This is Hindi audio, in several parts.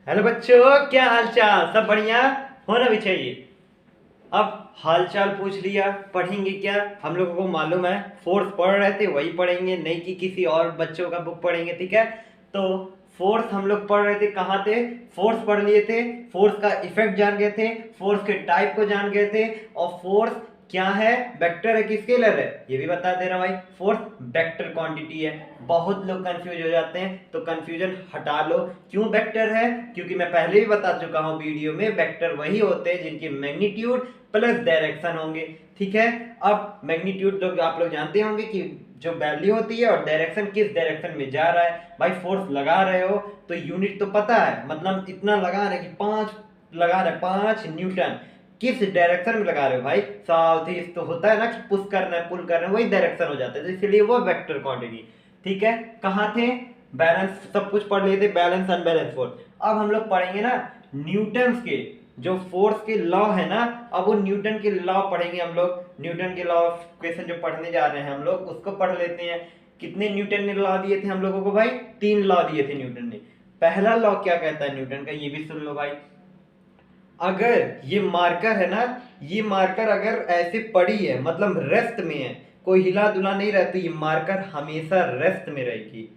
हेलो बच्चों, क्या हाल चाल? सब बढ़िया होना भी चाहिए। अब हाल चाल पूछ लिया, पढ़ेंगे क्या? हम लोगों को मालूम है फोर्स पढ़ रहे थे वही पढ़ेंगे, नहीं कि किसी और बच्चों का बुक पढ़ेंगे, ठीक है? तो फोर्स हम लोग पढ़ रहे थे, कहाँ थे? फोर्स पढ़ लिए थे, फोर्स का इफेक्ट जान गए थे, फोर्स के टाइप को जान गए थे, और फोर्स क्या है, वेक्टर है कि स्केलर है ये भी बता दे रहा भाई। फोर्स वेक्टर क्वांटिटी है। बहुत लोग कंफ्यूज हो जाते हैं, तो कंफ्यूजन हटा लो। क्यों वेक्टर है? क्योंकि मैं पहले भी बता चुका हूं वीडियो में, वेक्टर वही होते हैं जिनकी मैग्नीट्यूड प्लस डायरेक्शन होंगे, ठीक है? अब मैग्नीट्यूड लोग आप लोग जानते होंगे कि जो वैल्यू होती है, और डायरेक्शन किस डायरेक्शन में जा रहा है। भाई फोर्स लगा रहे हो तो यूनिट तो पता है, मतलब इतना लगा रहे कि 5 लगा रहे, 5 न्यूटन। किस डायरेक्शन में लगा रहे हो भाई? साउथ ईस्ट तो होता है ना कि पुश करना है, पुल करना है, वही डायरेक्शन हो जाता है, तो इसलिए वो वेक्टर क्वांटिटी, ठीक है? कहाँ थे? बैलेंस सब कुछ पढ़ लिए थे, बैलेंस अनबैलेंस फोर्स। अब हम लोग पढ़ेंगे ना न्यूटन के जो फोर्स के लॉ है ना, अब वो न्यूटन के लॉ पढ़ेंगे हम लोग। न्यूटन के लॉ ऑफ क्वेश्चन जो पढ़ने जा रहे हैं हम लोग, उसको पढ़ लेते हैं। कितने न्यूटन ने लॉ दिए थे हम लोगों को भाई? 3 लॉ दिए थे न्यूटन ने। पहला लॉ क्या कहता है न्यूटन का, ये भी सुन लो भाई। अगर ये मार्कर है ना, ये मार्कर अगर ऐसे पड़ी है, मतलब रेस्ट में है, कोई हिला दुला नहीं रहती, ये मार्कर हमेशा रेस्ट में रहेगी।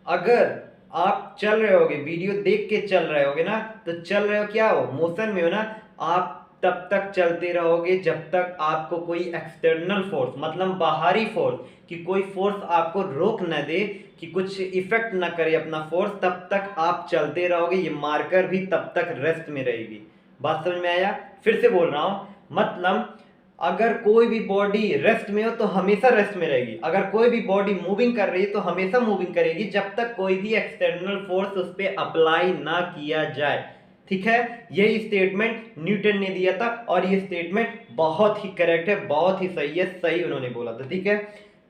अगर आप चल रहे होगे, वीडियो देख के चल रहे होगे ना, तो चल रहे हो, क्या हो, मोशन में हो ना, आप तब तक चलते रहोगे जब तक आपको कोई एक्सटर्नल फोर्स, मतलब बाहरी फोर्स, कि कोई फोर्स आपको रोक न दे, कि कुछ इफेक्ट ना करे अपना फोर्स, तब तक आप चलते रहोगे। ये मार्कर भी तब तक रेस्ट में रहेगी। बात समझ में आया? फिर से बोल रहा हूं, मतलब अगर कोई भी बॉडी रेस्ट में हो तो हमेशा रेस्ट में रहेगी, अगर कोई भी बॉडी मूविंग कर रही है तो हमेशा मूविंग करेगी, जब तक कोई भी एक्सटर्नल फोर्स उस पर अप्लाई ना किया जाए, ठीक है? यही स्टेटमेंट न्यूटन ने दिया था, और ये स्टेटमेंट बहुत ही करेक्ट है, बहुत ही सही है, सही उन्होंने बोला था, ठीक है?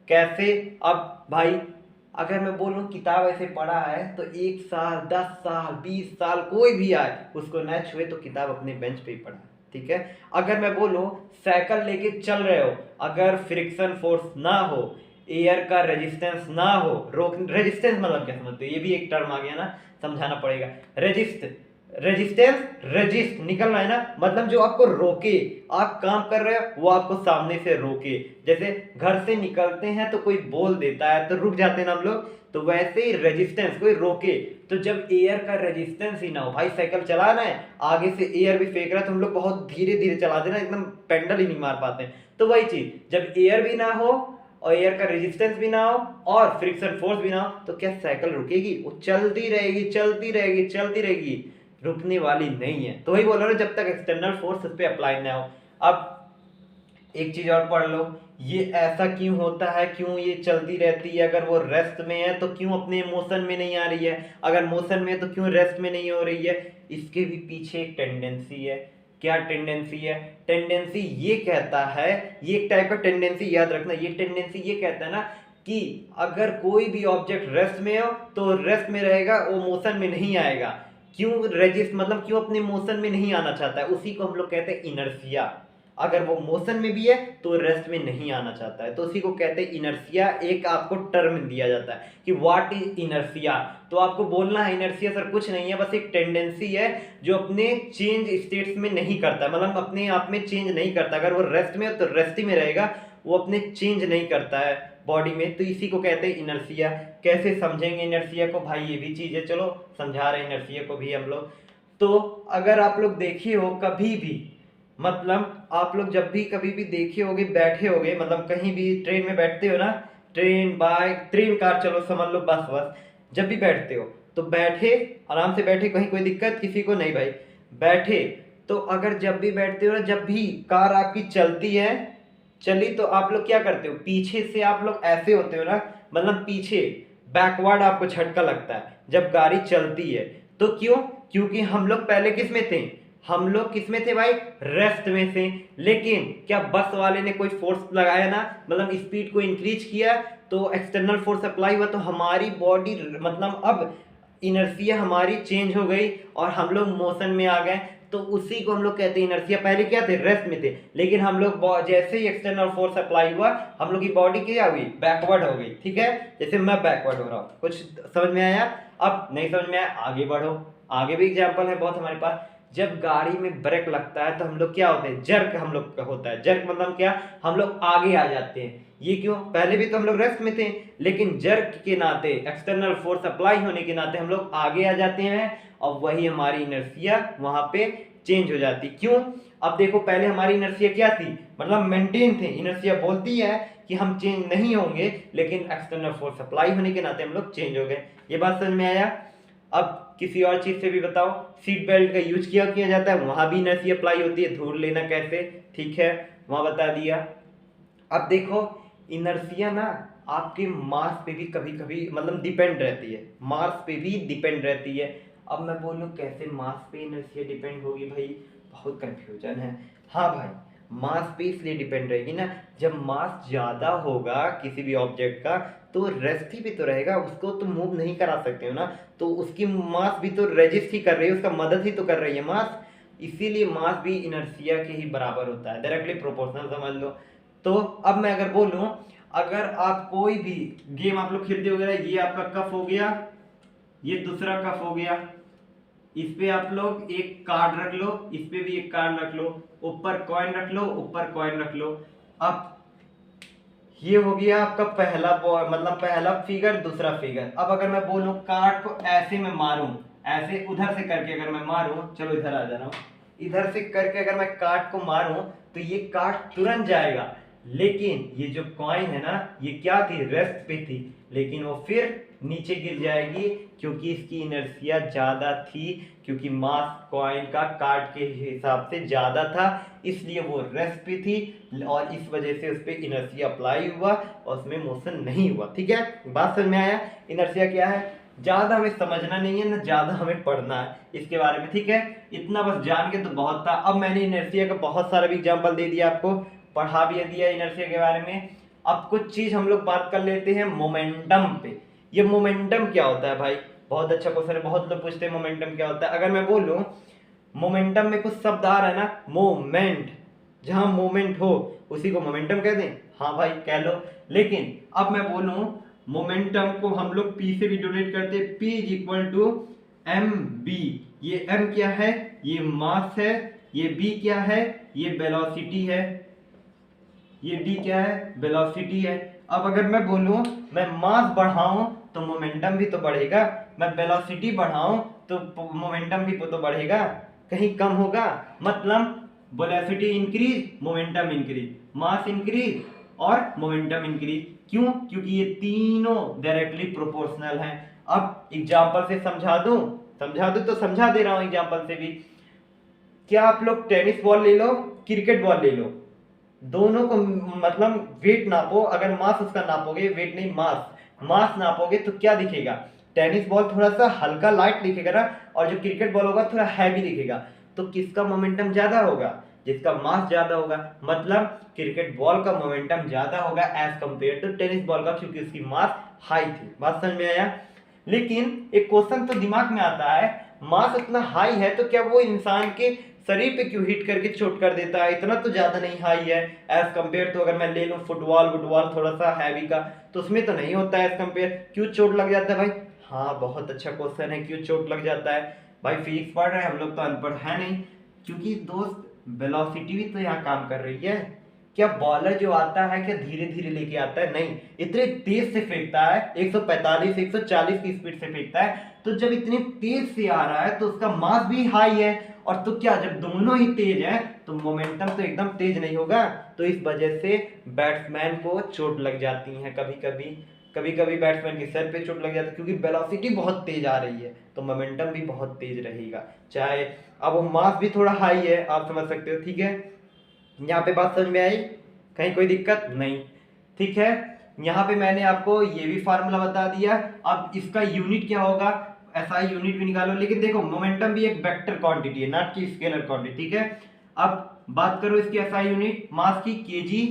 कैसे? अब भाई अगर मैं बोलूं किताब ऐसे पढ़ा है तो 1 साल, 10 साल, 20 साल कोई भी आए उसको न छुए, तो किताब अपने बेंच पे ही पढ़ा, ठीक है? अगर मैं बोलूं साइकिल लेके चल रहे हो, अगर फ्रिक्शन फोर्स ना हो, एयर का रेजिस्टेंस ना हो, रोक, रेजिस्टेंस मतलब क्या समझते हो? ये भी एक टर्म आ गया ना, समझाना पड़ेगा। रेजिस्ट, रेजिस्टेंस, रेजिस्ट निकल रहा है ना, मतलब जो आपको रोके, आप काम कर रहे हो वो आपको सामने से रोके। जैसे घर से निकलते हैं तो कोई बोल देता है तो रुक जाते हैं ना हम लोग, तो वैसे ही रेजिस्टेंस कोई रोके, तो जब एयर का रेजिस्टेंस ही ना हो, भाई साइकिल चलाना है, आगे से एयर भी फेंक रहा है तो हम लोग बहुत धीरे धीरे चला देना, एकदम पेंडल ही नहीं मार पाते हैं। तो वही चीज, जब एयर भी ना हो और एयर का रेजिस्टेंस भी ना हो और फ्रिक्शन फोर्स भी ना हो, तो क्या साइकिल रुकेगी? वो चलती रहेगी, चलती रहेगी, चलती रहेगी, रुकने वाली नहीं है। तो वही बोल रहा हूं, जब तक एक्सटर्नल फोर्स उस पर अप्लाई ना हो। अब एक चीज और पढ़ लो, ये ऐसा क्यों होता है, क्यों ये चलती रहती है? अगर वो रेस्ट में है तो क्यों अपने मोशन में नहीं आ रही है? अगर मोशन में है तो क्यों रेस्ट में नहीं हो रही है? इसके भी पीछे एक टेंडेंसी है। क्या टेंडेंसी है? टेंडेंसी ये कहता है, ये एक टाइप का टेंडेंसी याद रखना, ये टेंडेंसी ये कहता है ना कि अगर कोई भी ऑब्जेक्ट रेस्ट में हो तो रेस्ट में रहेगा, वो मोशन में नहीं आएगा। क्यों रेजिस्ट, मतलब क्यों अपने मोशन में नहीं आना चाहता है, उसी को हम लोग कहते हैं इनर्शिया। अगर वो मोशन में भी है तो रेस्ट में नहीं आना चाहता है, तो उसी को कहते हैं इनर्शिया। एक आपको टर्म दिया जाता है कि व्हाट इज इनर्शिया, तो आपको बोलना है इनर्शिया सर कुछ नहीं है, बस एक टेंडेंसी है जो अपने चेंज स्टेट्स में नहीं करता, मतलब अपने आप में चेंज नहीं करता। अगर वो रेस्ट में हो तो रेस्ट ही में रहेगा, वो अपने चेंज नहीं करता है बॉडी में, तो इसी को कहते हैं इनर्शिया। कैसे समझेंगे इनर्शिया को भाई? ये भी चीज है, चलो समझा रहे हैं इनर्शिया को भी हम लोग। तो अगर आप लोग देखे हो कभी भी, मतलब आप लोग जब भी कभी भी देखे होगे, बैठे होगे, मतलब कहीं भी ट्रेन में बैठते हो ना, ट्रेन, बाइक, ट्रेन, कार, चलो समझ लो, बस बस, जब भी बैठते हो तो बैठे, आराम से बैठे, कहीं कोई दिक्कत किसी को नहीं भाई, बैठे। तो अगर जब भी बैठते हो ना, जब भी कार आपकी चलती है, चली, तो आप लोग क्या करते हो? पीछे से आप लोग ऐसे होते हो ना, मतलब पीछे बैकवर्ड आपको झटका लगता है जब गाड़ी चलती है। तो क्यों? क्योंकि हम लोग पहले किस में थे? हम लोग किस में थे भाई? रेस्ट में थे। लेकिन क्या बस वाले ने कोई फोर्स लगाया ना, मतलब स्पीड को इंक्रीज किया, तो एक्सटर्नल फोर्स अप्लाई हुआ, तो हमारी बॉडी, मतलब अब इनर्शिया हमारी चेंज हो गई और हम लोग मोशन में आ गए, तो उसी को हम लोग कहते हैं इनर्शिया। पहले क्या थे? रेस्ट में थे, लेकिन हम लोग जैसे ही एक्सटर्नल फोर्स अप्लाई हुआ, हम लोग की बॉडी क्या हुई? बैकवर्ड हो गई, ठीक है? जैसे मैं बैकवर्ड हो रहा हूँ, कुछ समझ में आया? अब नहीं समझ में आया, आगे बढ़ो। आगे भी एग्जाम्पल है बहुत हमारे पास। जब गाड़ी में ब्रेक लगता है तो हम लोग क्या होते हैं, जर्क हम लोग का होता है। जर्क मतलब क्या, हम लोग आगे आ जाते हैं। ये क्यों, पहले भी तो हम लोग रेस्ट में थे, लेकिन जर्क के नाते, एक्सटर्नल फोर्स अप्लाई होने के नाते हम लोग आगे आ जाते हैं, और वही हमारी इनर्शिया वहां पे चेंज हो जाती। क्यों, अब देखो पहले हमारी इनर्शिया क्या थी, मतलब मेंटेन थे। इनर्शिया बोलती है कि हम चेंज नहीं होंगे, लेकिन एक्सटर्नल फोर्स अप्लाई होने के नाते हम लोग चेंज हो गए। ये बात समझ में आया। अब किसी और चीज से भी बताओ, सीट बेल्ट का यूज किया जाता है, वहां भी इनर्शिया अप्लाई होती है, धूल लेना कैसे, ठीक है, वहां बता दिया। अब देखो इनर्शिया ना आपके मास पे भी कभी कभी मतलब डिपेंड रहती है, मास पे भी डिपेंड रहती है। अब मैं बोलूं कैसे मास पे इनर्शिया डिपेंड होगी, भाई बहुत कंफ्यूजन है। हाँ भाई, मास पे इसलिए डिपेंड रहेगी ना, जब मास ज्यादा होगा किसी भी ऑब्जेक्ट का तो रेस्ट ही भी तो रहेगा, उसको तो मूव नहीं करा सकते हो ना, तो उसकी मास भी तो रेजिस्ट ही कर रही है, उसका मदद ही तो कर रही है मास। इसीलिए मास भी इनर्शिया के ही बराबर होता है, डायरेक्टली प्रोपोर्शनल समझ लो। तो अब मैं अगर बोलूं, अगर आप कोई भी गेम आप लोग खेलते हो, ये आपका कप हो गया, ये दूसरा कप हो गया, इस पे आप लोग एक कार्ड रख लो, इस पे भी एक कार्ड रख लो, ऊपर कॉइन रख लो, ऊपर कॉइन रख लो। अब ये हो गया आपका पहला मतलब पहला फिगर, दूसरा फिगर। अब अगर मैं बोलूं कार्ड को ऐसे मैं मारूं, ऐसे उधर से करके अगर मैं मारूं, चलो इधर आ जा रहा हूं, इधर से करके अगर मैं कार्ड को मारूं तो ये कार्ड तुरंत जाएगा, लेकिन ये जो कॉइन है ना, ये क्या थी, रेस्ट पे थी, लेकिन वो फिर नीचे गिर जाएगी, क्योंकि इसकी इनर्शिया ज्यादा थी, क्योंकि मास कॉइन का कार्ड के हिसाब से ज्यादा था, इसलिए वो रेस्ट पे थी, और इस वजह से उस पर इनर्शिया अप्लाई हुआ और उसमें मोशन नहीं हुआ। ठीक है, बात समझ में आया। इनर्शिया क्या है, ज्यादा हमें समझना नहीं है ना, ज्यादा हमें पढ़ना है इसके बारे में, ठीक है, इतना बस जान के तो बहुत था। अब मैंने इनर्शिया का बहुत सारा भी एग्जाम्पल दे दिया आपको, पढ़ा भी दिया इनर्शिया के बारे में। अब कुछ चीज हम लोग बात कर लेते हैं मोमेंटम पे। ये मोमेंटम क्या होता है भाई, बहुत अच्छा क्वेश्चन है, बहुत लोग पूछते हैं मोमेंटम क्या होता है। अगर मैं बोलूं मोमेंटम में कुछ शब्द आ रहा है ना, मोमेंट, जहां मोमेंट हो उसी को मोमेंटम कह दें, हाँ भाई कह लो। लेकिन अब मैं बोलूं मोमेंटम को हम लोग पी से भी डोनेट करते हैं, P is equal to M B. ये एम क्या है, ये मास है, ये बी क्या है, ये वेलोसिटी है, ये डी क्या है, वेलोसिटी है। अब अगर मैं बोलूं मैं मास बढ़ाऊं तो मोमेंटम भी तो बढ़ेगा, मैं वेलोसिटी बढ़ाऊं तो मोमेंटम भी तो बढ़ेगा, कहीं कम होगा। मतलब वेलोसिटी इंक्रीज, मोमेंटम इंक्रीज, मास इंक्रीज और मोमेंटम इंक्रीज। क्यों, क्योंकि ये तीनों डायरेक्टली प्रोपोर्शनल हैं। अब एग्जांपल से समझा दूं तो समझा दे रहा हूं एग्जांपल से भी। क्या आप लोग टेनिस बॉल ले लो, क्रिकेट बॉल ले लो, दोनों को मतलब वेट नापो, अगर मास उसका नापोगे, वेट नहीं मास नापोगे तो क्या दिखेगा, टेनिस बॉल थोड़ा सा हल्का लाइट दिखेगा ना, और जो क्रिकेट बॉल होगा थोड़ा हैवी दिखेगा। तो किसका मोमेंटम ज्यादा होगा, जिसका मास ज्यादा होगा, मतलब क्रिकेट बॉल का मोमेंटम ज्यादा होगा as compare to tennis ball का, क्योंकि उसकी मास हाई थी। बात समझ में आया। लेकिन एक क्वेश्चन तो दिमाग में आता है, मास इतना हाई है तो क्या वो इंसान के शरीर पे क्यों हिट करके चोट कर देता है, इतना तो ज्यादा नहीं हाई है एज कंपेयर टू अगर मैं ले लूं फुटबॉल थोड़ा सा हैवी का, तो उसमें तो नहीं होता है एज कंपेयर, क्यों चोट लग जाता है भाई। हाँ बहुत अच्छा क्वेश्चन है, क्यों चोट लग जाता है भाई, फिजिक्स पढ़ रहे हैं हम लोग तो अनपढ़ है नहीं। क्योंकि दोस्त वेलोसिटी भी तो यहाँ काम कर रही है। क्या बॉलर जो आता है क्या धीरे धीरे लेके आता है, नहीं, इतने तेज से फेंकता है, 145 140 की स्पीड से फेंकता है। तो जब इतनी तेज से आ रहा है तो उसका मास भी हाई है, और तो क्या जब दोनों ही तेज हैं तो मोमेंटम तो एकदम तेज नहीं होगा। तो इस वजह से बैट्समैन को चोट लग जाती है, कभी कभी बैट्समैन के सर पे चोट लग जाती है, क्योंकि वेलोसिटी बहुत तेज आ रही है तो मोमेंटम भी बहुत तेज रहेगा। चाहे अब वो मास भी थोड़ा हाई है, आप समझ सकते हो, ठीक है। यहाँ पे बात समझ में आई, कहीं कोई दिक्कत नहीं, ठीक है। यहाँ पे मैंने आपको ये भी फार्मूला बता दिया। अब इसका यूनिट क्या होगा, ऐसा यूनिट भी निकालो, लेकिन देखो मोमेंटम भी एक वेक्टर क्वांटिटी है, नॉट की स्केलर क्वांटिटी, ठीक है। अब बात करो इसकी एसआई यूनिट, मास की केजी,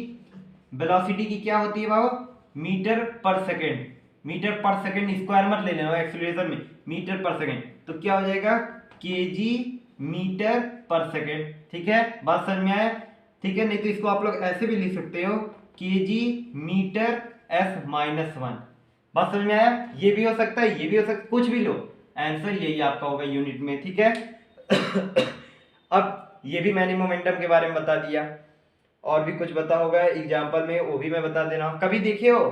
वेलोसिटी की क्या होती है बाबू, मीटर पर सेकेंड, मीटर पर सेकेंड स्क्वायर मत ले लेना एक्सीलरेशन में, मीटर पर सेकेंड, तो क्या हो जाएगा केजी मीटर पर सेकेंड, ठीक है। बात समझ में आया, ठीक है। नहीं तो इसको आप लोग ऐसे भी लिख सकते हो, KG metre S minus one. बात समझ में आया, ये भी हो सकता है, ये भी हो सकता है, कुछ भी लो, आंसर यही आपका होगा यूनिट में, ठीक है। अब ये भी मैंने मोमेंटम के बारे में बता दिया, और भी कुछ बता होगा एग्जाम्पल में, वो भी मैं बता दे रहा हूँ। कभी देखे हो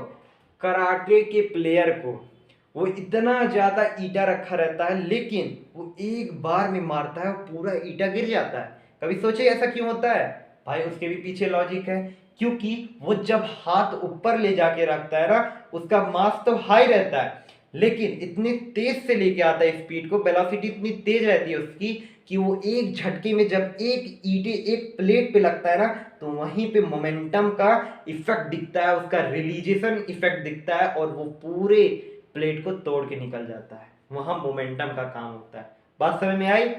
कराटे के प्लेयर को, वो इतना ज्यादा ईटा रखा रहता है लेकिन वो एक बार में मारता है पूरा ईटा गिर जाता है। कभी सोचे ऐसा क्यों होता है? भाई उसके भी पीछे लॉजिक है, क्योंकि वो जब हाथ ऊपर ले जाके रखता है ना, उसका मास तो हाई रहता है लेकिन इतने तेज से लेके आता है स्पीड को, वेलोसिटी इतनी तेज रहती है उसकी कि वो एक झटके में जब एक ईटे एक प्लेट पे लगता है ना, तो वहीं पे मोमेंटम का इफेक्ट दिखता है, उसका रिलीजेशन इफेक्ट दिखता है और वो पूरे प्लेट को तोड़ के निकल जाता है। वहां मोमेंटम का काम होता है। बात समझ में आई?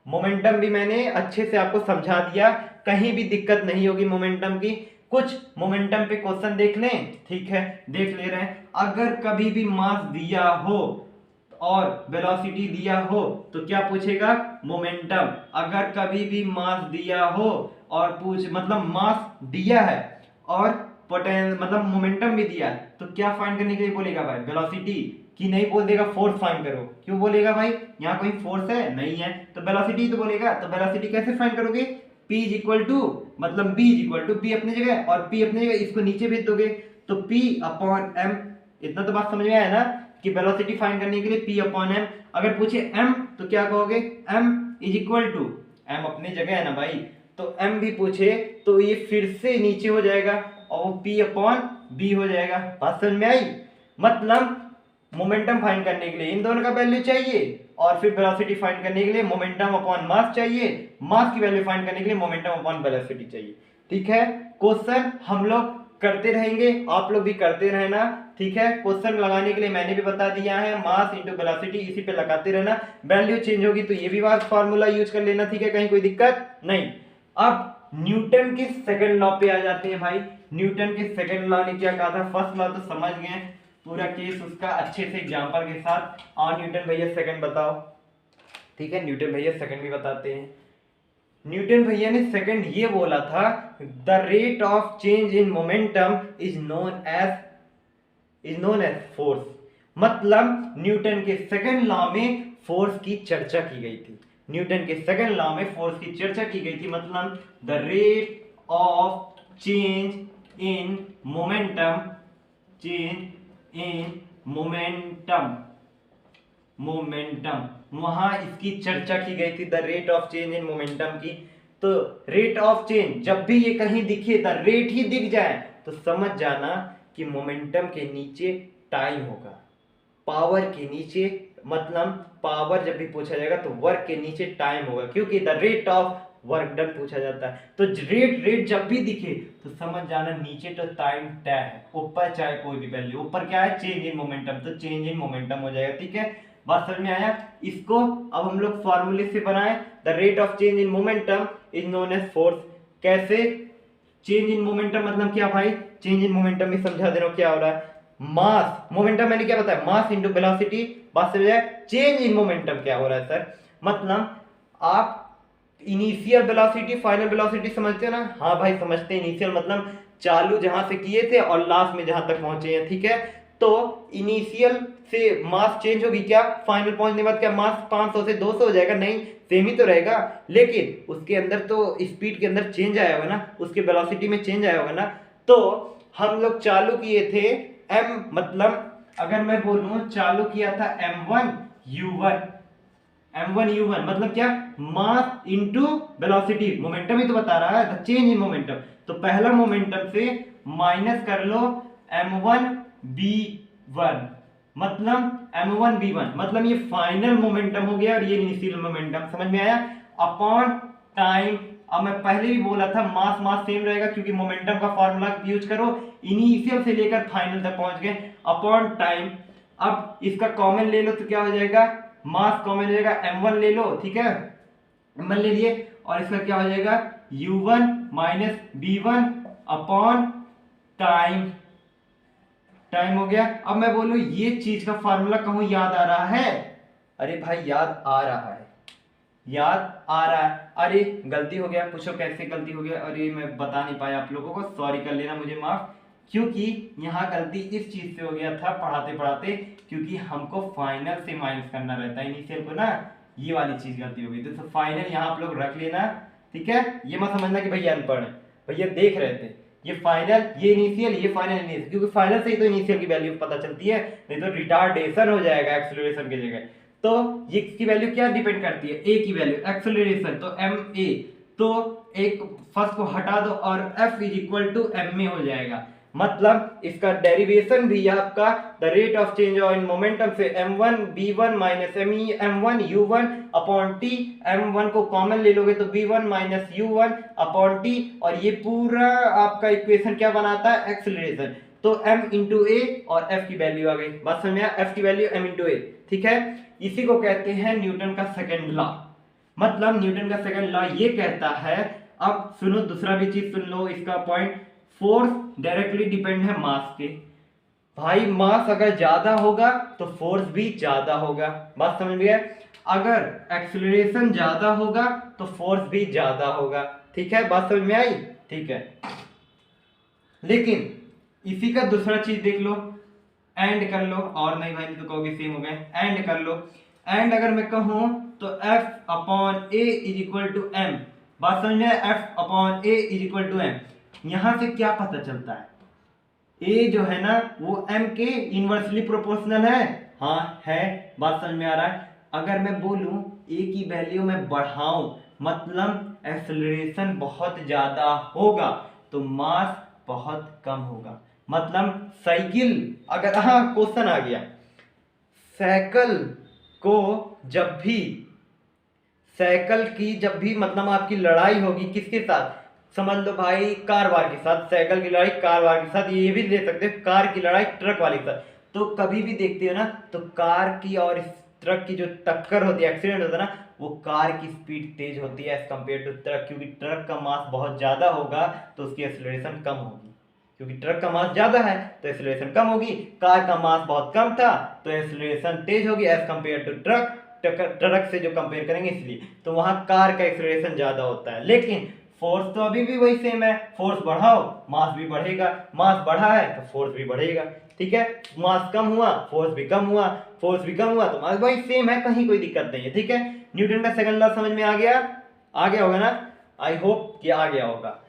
मोमेंटम भी मैंने अच्छे से आपको समझा दिया, कहीं भी दिक्कत नहीं होगी मोमेंटम की। कुछ मोमेंटम पे क्वेश्चन देख लें, ठीक है, देख ले रहे हैं। अगर कभी भी मास दिया हो और वेलोसिटी दिया हो तो क्या पूछेगा? मोमेंटम। अगर कभी भी मास दिया हो और मतलब मास दिया है और पोटेंशियल मतलब मोमेंटम भी दिया है, तो क्या फाइंड करने के लिए बोलेगा भाई? वेलोसिटी। कि नहीं बोल देगा फोर्स फाइंड करो? क्यों बोलेगा भाई? यहाँ कोई फोर्स है नहीं है, तो वेलोसिटी तो बोलेगा। तो वेलोसिटी कैसे फाइंड करोगे? P इज इक्वल टू मतलब B is equal to P अपनी जगह और P अपनी जगह, इसको नीचे भेज दोगे तो P अपॉन M। इतना तो बात समझ में आया ना कि वेलोसिटी फाइंड करने के लिए P अपॉन M। अगर पूछे M तो क्या कहोगे? M is equal to, M अपनी जगह है ना भाई, तो M भी पूछे तो ये फिर से नीचे हो जाएगा और वो P अपॉन B हो जाएगा। बात समझ में आई? मतलब मोमेंटम फाइंड करने के लिए इन दोनों का वैल्यू चाहिए और फिर वेलोसिटी फाइंड करने के लिए मोमेंटम अपॉन मास चाहिए, मास की वैल्यू फाइंड करने के लिए मोमेंटम अपॉन वेलोसिटी चाहिए। ठीक है, क्वेश्चन हम लोग करते रहेंगे, आप लोग भी करते रहना, ठीक है। क्वेश्चन लगाने के लिए मैंने भी बता दिया है, मास इंटू वेलोसिटी, इसी पे लगाते रहना। वैल्यू चेंज होगी तो ये भी बात फार्मूला यूज कर लेना, ठीक है, कहीं कोई दिक्कत नहीं। अब न्यूटन के सेकंड लॉ पे आ जाते हैं भाई। न्यूटन के सेकंड लॉ ने क्या कहा था? फर्स्ट लॉ तो समझ गए, पूरा केस उसका अच्छे से एग्जांपल के साथ। और न्यूटन भैया सेकंड बताओ, ठीक है, न्यूटन भैया सेकंड भी बताते हैं। न्यूटन भैया ने सेकंड ये बोला था, the rate of change in momentum is known as force. मतलब न्यूटन के सेकंड लॉ में फोर्स की चर्चा की गई थी। न्यूटन के सेकंड लॉ में फोर्स की चर्चा की गई थी, मतलब the rate of change in momentum, change in momentum, momentum, वहां इसकी चर्चा की गई थी, the rate of change in momentum की। तो रेट ऑफ चेंज जब भी ये कहीं दिखे, द रेट ही दिख जाए तो समझ जाना कि मोमेंटम के नीचे टाइम होगा, पावर के नीचे, मतलब पावर जब भी पूछा जाएगा तो वर्क के नीचे टाइम होगा, क्योंकि the rate of work done पूछा जाता है। तो रेट जब भी दिखे तो समझ जाना नीचे तो टाइम तय है, ऊपर चाहे कोई भी वैल्यू, ऊपर क्या है? चेंज इन मोमेंटम, तो चेंज इन मोमेंटम हो जाएगा, ठीक है। बात समझ में आया? इसको अब हम लोग फॉर्मूले से बनाए, the rate of change in momentum is known as force. कैसे? चेंज इन मोमेंटम मतलब क्या भाई? चेंज इन मोमेंटम में समझा दे रहा हूं क्या हो रहा है। मास, मोमेंटम मैंने क्या बताया? Mass into velocity. बात समझ आए? चेंज इन मोमेंटम क्या हो रहा है सर? मतलब आप इनिशियल वेलोसिटी फाइनल वेलोसिटी समझते हो ना? हाँ भाई समझते हैं। इनिशियल मतलब चालू जहां से किए थे और लास्ट में जहां तक पहुंचे हैं, ठीक है। तो इनिशियल से मास चेंज होगी क्या? फाइनल पहुंचने के बाद क्या मास 500 से 200 हो जाएगा? नहीं, सेम ही तो रहेगा, लेकिन उसके अंदर तो स्पीड के अंदर चेंज आया होगा ना, उसके वेलोसिटी में चेंज आया होगा ना। तो हम लोग चालू किए थे m, मतलब अगर मैं बोलूं चालू किया था m1 u1, m1 u1 मतलब क्या? मास इंटू वेलोसिटी, मोमेंटम ही तो बता रहा है, द चेंज इन मोमेंटम। तो पहला मोमेंटम से माइनस कर लो m1 v1, मतलब m1 v1 मतलब ये फाइनल मोमेंटम हो गया और ये इनिशियल मोमेंटम। समझ में आया? Upon time. अब मैं पहले भी बोला था मास मास सेम रहेगा, क्योंकि मोमेंटम का फार्मूला यूज करो, इनिशियल से लेकर फाइनल तक पहुंच गए, अपॉन टाइम। अब इसका कॉमन ले लो तो क्या हो जाएगा? मास कॉमन हो जाएगा, m1 ले लो, ठीक है, m1 ले लिए, और इसका क्या हो जाएगा? u1 minus b1 upon time. Time हो गया। अब मैं बोलूं ये चीज का फार्मूला कहूं याद आ रहा है? अरे भाई याद आ रहा है, याद आ रहा है। अरे गलती हो गया, पूछो कैसे गलती हो गया? अरे मैं बता नहीं पाया आप लोगों को, सॉरी कर लेना, मुझे माफ। क्योंकि यहाँ गलती इस चीज से हो गया था पढ़ाते पढ़ाते, क्योंकि हमको फाइनल से माइनस करना रहता है इनिशियल को ना, ये वाली चीज गलती हो गई। तो फाइनल यहाँ आप लोग रख लेना, ठीक है। ये मत समझना कि भैया अनपढ़ है, भैया देख रहे थे। ये फाइनल, ये इनिशियल, ये फाइनल इनिशियल, क्योंकि फाइनल से ही तो इनिशियल की वैल्यू पता चलती है, नहीं तो रिटार्डेशन हो जाएगा एक्सेलरेशन की जगह। तो ये इसकी वैल्यू क्या डिपेंड करती है, ए की वैल्यू, एक्सेलरेशन तो एम ए, तो एक फर्स्ट को हटा दो और F is equal to M A हो जाएगा। मतलब इसका डेरिवेशन भी आपका the rate of change in momentum से m1 b1 minus m1 u1 upon t, m1 को कॉमन ले लोगे तो b1 minus u1 upon t, और ये पूरा आपका इक्वेशन क्या बनाता है, एक्सेलरेशन। तो m इंटू ए और f की वैल्यू आ गई, बात समझ में आया, f की वैल्यू m इंटू ए, ठीक है। इसी को कहते हैं न्यूटन का सेकंड लॉ। मतलब न्यूटन का सेकंड लॉ ये कहता है, अब सुनो दूसरा भी चीज सुन लो इसका पॉइंट, फोर्स डायरेक्टली डिपेंड है मास के। भाई मास अगर ज्यादा होगा तो फोर्स भी ज्यादा होगा, बात समझ में आए। अगर एक्सेलरेशन ज्यादा होगा तो फोर्स भी ज्यादा होगा, ठीक है, बात समझ में आई, ठीक है। लेकिन इसी का दूसरा चीज देख लो, एंड कर लो, और नहीं भाई तो कहोगे सेम हो गए, एंड कर लो। एंड अगर मैं कहूं तो F upon A is equal to M, बात समझ में, F upon A is equal to M. यहां से क्या पता चलता है, ए जो है ना वो m के इनवर्सली प्रोपोर्शनल है, हाँ है, बात समझ में आ रहा है। अगर मैं बोलूं ए की वैल्यू में बढ़ाऊं, मतलब एक्सेलरेशन बहुत ज्यादा होगा तो मास बहुत कम होगा। मतलब साइकिल, अगर हाँ क्वेश्चन आ गया, साइकिल को जब भी, साइकिल की जब भी मतलब आपकी लड़ाई होगी किसके साथ, समझ लो भाई कार वार के साथ, साइकिल की लड़ाई कार वार के साथ, ये भी ले सकते हो कार की लड़ाई ट्रक वाले के साथ। तो कभी भी देखते हो ना तो कार की और इस ट्रक की जो टक्कर होती है, एक्सीडेंट होता है ना, वो कार की स्पीड तेज होती है एज कम्पेयर टू ट्रक, क्योंकि ट्रक का मास बहुत ज्यादा होगा तो उसकी एक्सीलरेशन कम होगी, क्योंकि ट्रक का मास ज्यादा है तो एक्सीलरेशन कम होगी। कार का मास बहुत कम था तो एक्सीलरेशन तेज होगी as compare to truck, truck से जो कंपेयर करेंगे इसलिए, तो वहां कार का एक्सीलरेशन ज्यादा होता है। लेकिन फोर्स तो अभी भी वही सेम है, फोर्स बढ़ाओ मास भी बढ़ेगा, मास बढ़ा है तो फोर्स भी बढ़ेगा, ठीक है। मास कम हुआ फोर्स भी कम हुआ, फोर्स भी कम हुआ तो मास भाई सेम है, कहीं कोई दिक्कत नहीं है, ठीक है। न्यूटन का सेकंड लॉ समझ में आ गया, आ गया होगा ना, आई होप कि आ गया होगा,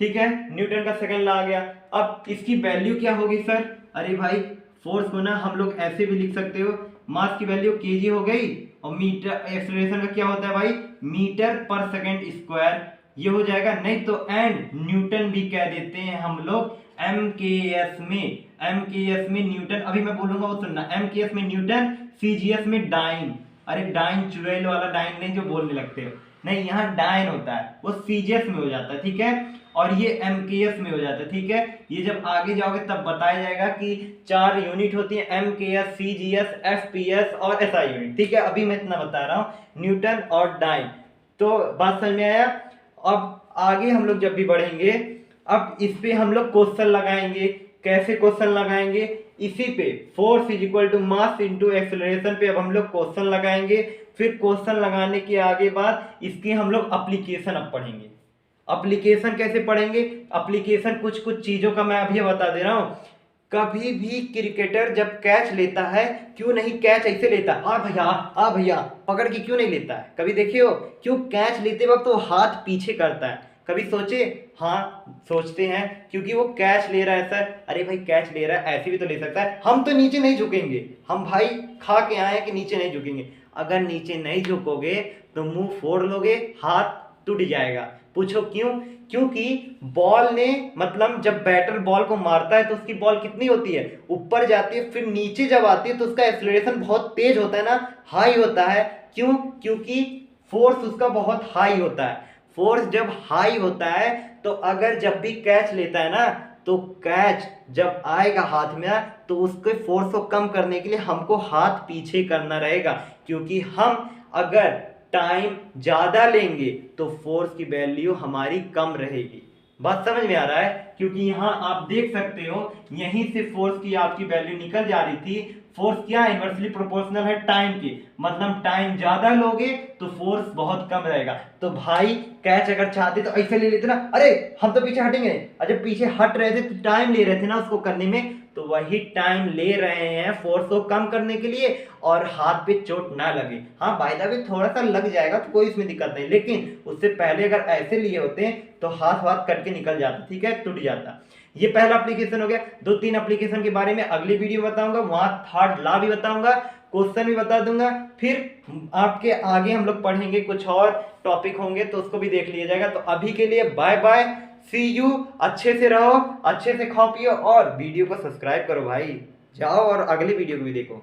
ठीक है। न्यूटन का सेकंड लॉ आ गया। अब इसकी वैल्यू क्या होगी सर, अरे भाई फोर्स को ना हम लोग ऐसे भी लिख सकते हो, मास की वैल्यू केजी हो गई और मीटर, एक्सेलरेशन का क्या होता है भाई, मीटर पर सेकंड स्क्वायर, ये हो जाएगा। नहीं तो एंड न्यूटन भी कह देते हैं हम लोग, MKS में, MKS में न्यूटन, अभी मैं बोलूंगा वो सुनना, MKS में न्यूटन, CGS में डाइन, अरे डाइन चुड़ैल वाला डाइन नहीं जो बोलने लगते हो, नहीं यहाँ डाइन होता है, वो CGS में हो जाता है, ठीक है, और ये MKS में हो जाता है, ठीक है। ये जब आगे जाओगे तब बताया जाएगा कि 4 यूनिट होती है, MKS, CGS, FPS और SI यूनिट, ठीक है। अभी मैं इतना बता रहा हूँ न्यूटन और डाइन, तो बात समझ में आया। अब आगे हम लोग जब भी बढ़ेंगे, अब इस पे हम लोग क्वेश्चन लगाएंगे, कैसे क्वेश्चन लगाएंगे, इसी पे force is equal to mass into acceleration पे अब हम लोग क्वेश्चन लगाएंगे। फिर क्वेश्चन लगाने के आगे बाद इसकी हम लोग एप्लीकेशन अब पढ़ेंगे। एप्लीकेशन कैसे पढ़ेंगे, एप्लीकेशन कुछ कुछ चीजों का मैं अभी बता दे रहा हूँ। कभी भी क्रिकेटर जब कैच लेता है, क्यों नहीं कैच ऐसे लेता, आ भैया पकड़ के क्यों नहीं लेता है, कभी देखे हो, क्यों कैच लेते वक्त वो हाथ पीछे करता है, कभी सोचे, हाँ सोचते हैं, क्योंकि वो कैच ले रहा है सर, अरे भाई कैच ले रहा है ऐसे भी तो ले सकता है, हम तो नीचे नहीं झुकेंगे, हम भाई खा के आए हैं कि नीचे नहीं झुकेंगे। अगर नीचे नहीं झुकोगे तो मुंह फोड़ लोगे, हाथ टूट जाएगा। पूछो क्यों, क्योंकि बॉल ने, मतलब जब बैटर बॉल को मारता है तो उसकी बॉल कितनी होती है, ऊपर जाती है, फिर नीचे जब आती है तो उसका एक्सेलरेशन बहुत तेज होता है ना, हाई होता है। क्यों, क्योंकि फोर्स उसका बहुत हाई होता है। फोर्स जब हाई होता है तो अगर जब भी कैच लेता है ना, तो कैच जब आएगा हाथ में तो उसके फोर्स को कम करने के लिए हमको हाथ पीछे करना रहेगा, क्योंकि हम अगर टाइम ज्यादा लेंगे तो फोर्स की वैल्यू हमारी कम रहेगी। बात समझ में आ रहा है, क्योंकि यहाँ आप देख सकते हो यहीं से फोर्स की आपकी वैल्यू निकल जा रही थी, फोर्स क्या है, इनवर्सली प्रोपोर्शनल है टाइम की, मतलब टाइम ज्यादा लोगे तो फोर्स बहुत कम रहेगा। तो भाई कैच अगर चाहते तो ऐसे ले लेते ना, अरे हम तो पीछे हटेंगे, अरे पीछे हट रहे थे तो टाइम ले रहे थे ना उसको करने में, तो वही टाइम ले रहे हैं फोर्स को कम करने के लिए और हाथ पे चोट ना लगे। हाँ बाय द वे थोड़ा सा लग जाएगा तो कोई इसमें दिक्कत नहीं, लेकिन उससे पहले अगर ऐसे लिए होते तो हाथ वाथ कट के निकल जाता, ठीक है, टूट जाता। ये पहला एप्लीकेशन हो गया। 2-3 एप्लीकेशन के बारे में अगली वीडियो बताऊंगा, वहां थर्ड लॉ भी बताऊंगा, क्वेश्चन भी बता दूंगा, फिर आपके आगे हम लोग पढ़ेंगे कुछ और टॉपिक होंगे तो उसको भी देख लिया जाएगा। तो अभी के लिए बाय बाय, सी यू, अच्छे से रहो, अच्छे से खाओ पियो और वीडियो को सब्सक्राइब करो भाई, जाओ और अगली वीडियो को भी देखो।